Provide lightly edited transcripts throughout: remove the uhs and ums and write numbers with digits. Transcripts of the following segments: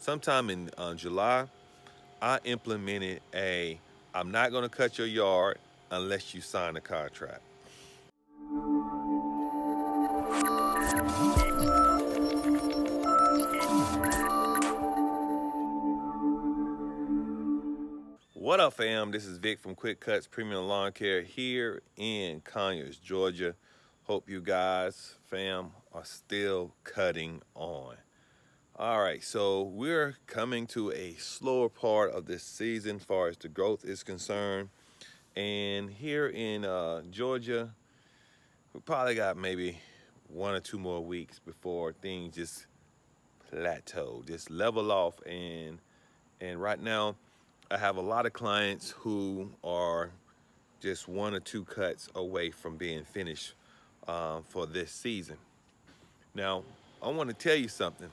Sometime in July, I implemented I'm not going to cut your yard unless you sign a contract. What up, fam? This is Vic from Cutz Premium Lawn Care here in Conyers, Georgia. Hope you guys, fam, are still cutting on. All right, so we're coming to a slower part of this season as far as the growth is concerned. And here in Georgia, we probably got maybe 1 or 2 more weeks before things just plateau, just level off. And right now, I have a lot of clients who are just 1 or 2 cuts away from being finished for this season. Now, I want to tell you something.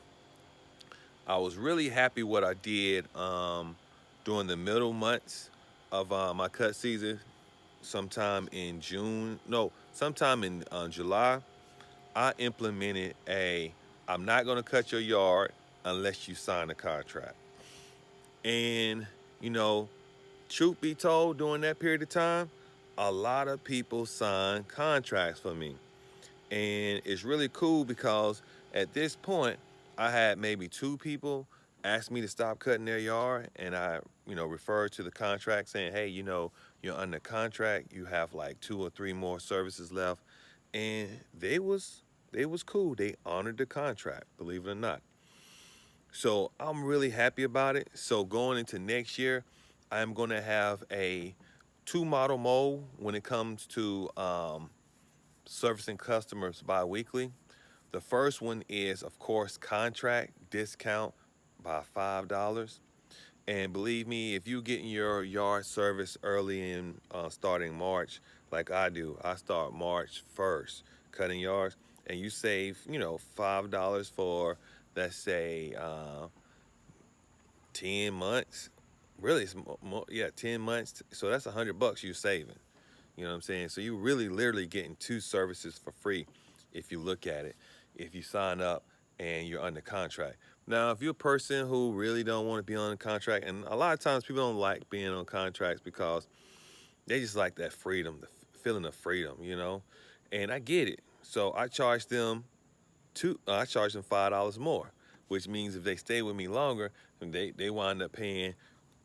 I was really happy what I did during the middle months of my cut season. Sometime in June, no, sometime in July, I implemented I'm not going to cut your yard unless you sign a contract. And, you know, truth be told, during that period of time, a lot of people signed contracts for me. And it's really cool because at this point, I had maybe 2 people ask me to stop cutting their yard. And I, referred to the contract saying, hey, you're under contract. You have like 2 or 3 more services left. And they was cool. They honored the contract, believe it or not. So I'm really happy about it. So going into next year, I'm going to have a 2 model mold when it comes to servicing customers bi-weekly. The first one is, of course, contract discount by $5. And believe me, if you getting your yard service early in starting March, like I do, I start March 1st cutting yards, and you save, $5 for, let's say, 10 months. Really, it's more, yeah, 10 months. So that's $100 you're saving. You know what I'm saying? So you really literally getting 2 services for free if you look at it, if you sign up and you're under contract. Now, if you're a person who really don't want to be on a contract, and a lot of times people don't like being on contracts because they just like that freedom, the feeling of freedom. And I get it. So I charge them $5 more, which means if they stay with me longer, they wind up paying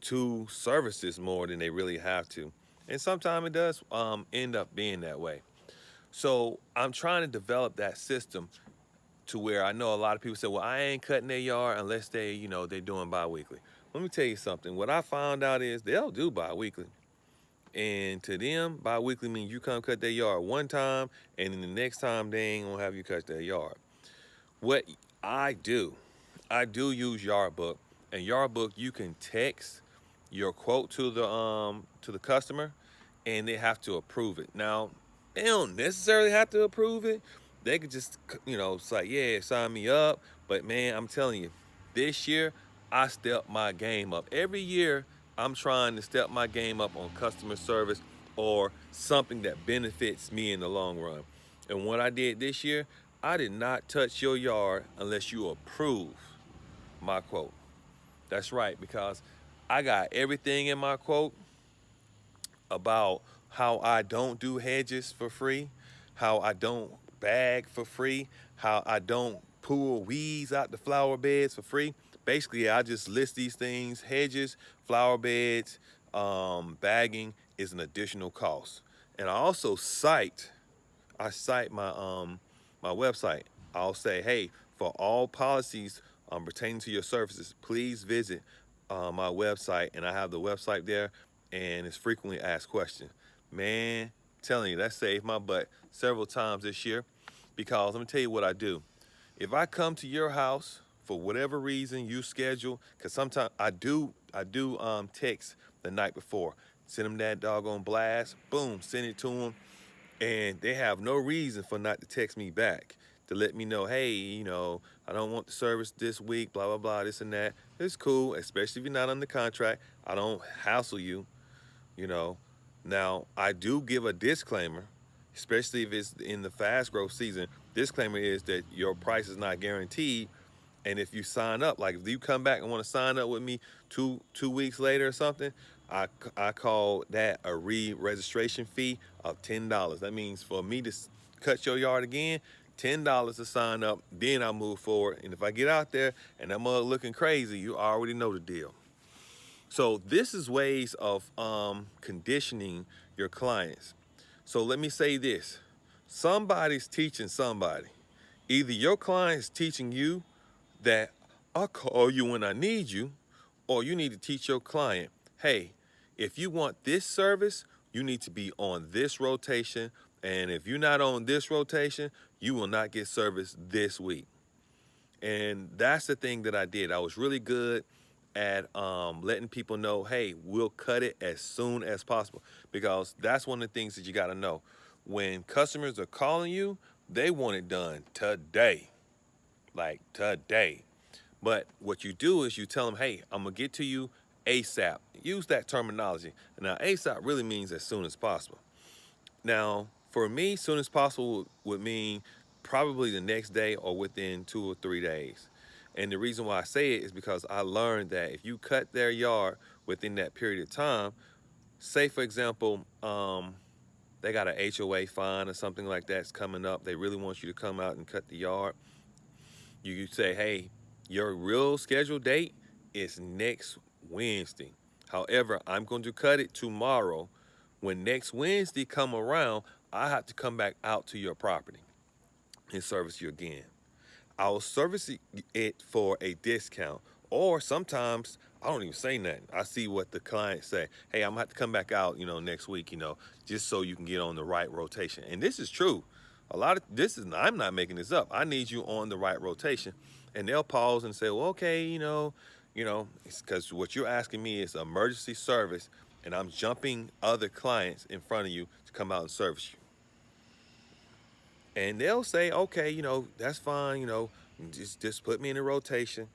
2 services more than they really have to. And sometimes it does end up being that way. So I'm trying to develop that system to where I know a lot of people say, well, I ain't cutting their yard unless they're doing bi-weekly. Let me tell you something. What I found out is they'll do bi-weekly. And to them, bi-weekly means you come cut their yard one time, and then the next time they ain't gonna have you cut their yard. What I do, I do use Yardbook, and Yardbook you can text your quote to the customer, and they have to approve it. Now, they don't necessarily have to approve it. They could just say, yeah, sign me up. But man, I'm telling you, this year I stepped my game up. Every year I'm trying to step my game up on customer service or something that benefits me in the long run. And what I did this year, I did not touch your yard unless you approve my quote. That's right, because I got everything in my quote about how I don't do hedges for free, how I don't bag for free, how I don't pull weeds out the flower beds for free. Basically, I just list these things: hedges, flower beds, bagging is an additional cost. And I cite my website. I'll say, hey, for all policies pertaining to your services, please visit my website, and I have the website there, and it's frequently asked questions. Man, telling you, that saved my butt several times this year, because let me tell you what I do. If I come to your house for whatever reason you schedule, because sometimes I do text the night before, send them that doggone blast, boom, send it to them, and they have no reason for not to text me back to let me know, hey, I don't want the service this week, blah, blah, blah, this and that. It's cool, especially if you're not under contract. I don't hassle you, you know. Now, I do give a disclaimer, especially if it's in the fast growth season. Disclaimer is that your price is not guaranteed, And if you sign up, like if you come back and want to sign up with me two weeks later or something, I call that a re-registration fee of $10. That means for me to cut your yard again, $10 to sign up. Then I move forward. And if I get out there and that mug looking crazy, you already know the deal. So this is ways of conditioning your clients. So let me say this: somebody's teaching somebody. Either your client is teaching you that I'll call you when I need you, or you need to teach your client, hey, if you want this service, you need to be on this rotation. And if you're not on this rotation, you will not get service this week. And that's the thing that I did. I was really good at letting people know, hey, we'll cut it as soon as possible. Because that's one of the things that you got to know. When customers are calling you, they want it done today. Like today. But what you do is you tell them, hey, I'm going to get to you ASAP. Use that terminology. Now, ASAP really means as soon as possible. Now, for me, soon as possible would mean probably the next day or within 2 or 3 days. And the reason why I say it is because I learned that if you cut their yard within that period of time, say, for example, they got an HOA fine or something like that's coming up. They really want you to come out and cut the yard. You say, hey, your real scheduled date is next Wednesday. However, I'm going to cut it tomorrow. When next Wednesday come around, I have to come back out to your property and service you again. I will service it for a discount. Or sometimes I don't even say nothing. I see what the client say. Hey, I'm gonna have to come back out, next week, just so you can get on the right rotation. And this is true. A lot of this is I'm not making this up. I need you on the right rotation. And they'll pause and say, well, okay, it's because what you're asking me is emergency service, and I'm jumping other clients in front of you to come out and service you. And they'll say, okay, that's fine, just put me in a rotation.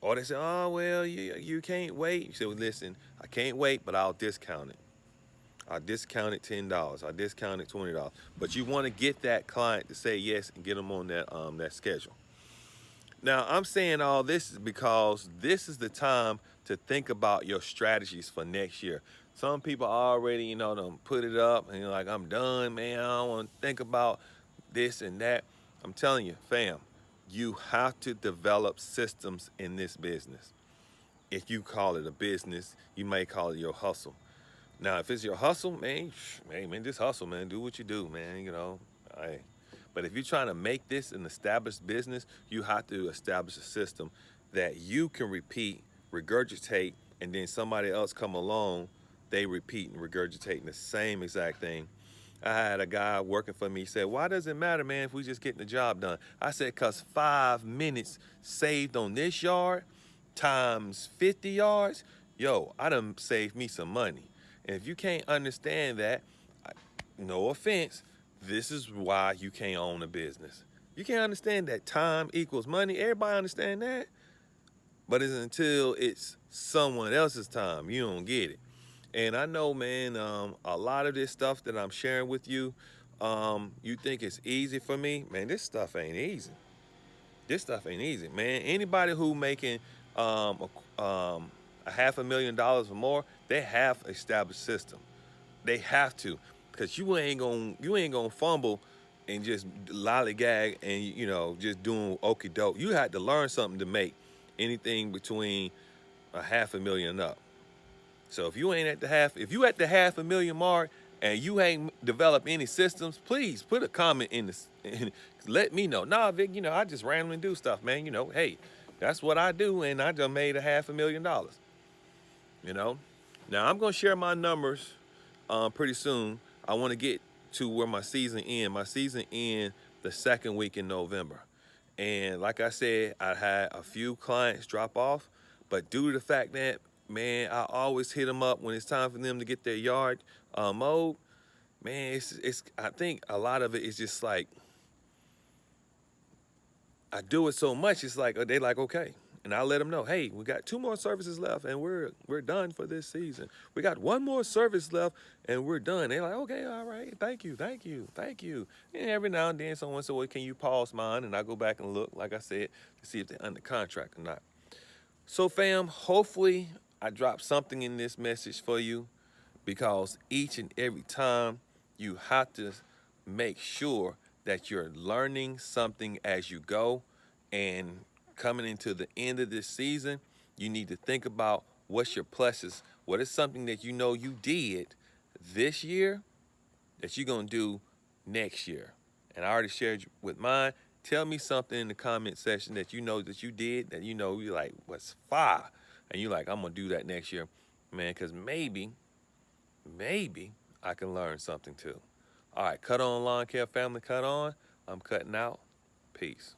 Or they say, oh, well, you can't wait. You say, well, listen, I can't wait, but I'll discount it. I'll discount it $10. I'll discount it $20. But you want to get that client to say yes and get them on that schedule. Now, I'm saying all this is because this is the time to think about your strategies for next year. Some people already, done put it up and you're like, I'm done, man. I don't want to think about this and that. I'm telling you, fam, you have to develop systems in this business. If you call it a business, you may call it your hustle. Now, if it's your hustle, man, just hustle, man. Do what you do, man. I. But if you're trying to make this an established business, you have to establish a system that you can repeat, regurgitate, and then somebody else come along, they repeat and regurgitating the same exact thing. I had a guy working for me. He said, why does it matter, man, if we just getting the job done? I said, because 5 minutes saved on this yard times 50 yards, I done saved me some money. And if you can't understand that, no offense, this is why you can't own a business. You can't understand that time equals money. Everybody understand that. But it's until it's someone else's time, you don't get it. And I know, man, a lot of this stuff that I'm sharing with you, you think it's easy for me. Man, this stuff ain't easy. This stuff ain't easy, man. Anybody who making a $500,000 or more, they have established system. They have to, because you ain't gonna fumble and just lollygag and just doing okey doke. You had to learn something to make anything between a $500,000 and up. So if you at the $500,000 mark and you ain't developed any systems, please put a comment in this and let me know. Nah, Vic, I just randomly do stuff, man. Hey, that's what I do, and I just made a $500,000. Now I'm gonna share my numbers pretty soon. I want to get to where my season ends. My season ends the second week in November. And like I said, I had a few clients drop off, but due to the fact that, man, I always hit them up when it's time for them to get their yard mowed. Man, I think a lot of it is just like, I do it so much, it's like, they like, okay. And I let them know, hey, we got 2 more services left and we're done for this season. We got 1 more service left and we're done. They're like, okay, all right, thank you, thank you, thank you. And every now and then someone said, well, can you pause mine? And I go back and look, like I said, to see if they're under contract or not. So fam, hopefully I dropped something in this message for you, because each and every time you have to make sure that you're learning something as you go. And coming into the end of this season, you need to think about what's your pluses. What is something that you know you did this year that you're going to do next year? And I already shared with mine. Tell me something in the comment section that you know that you did, that you know you're like, what's fire? And you're like, I'm going to do that next year. Man, because maybe I can learn something too. All right, cut on lawn care family, cut on. I'm cutting out. Peace.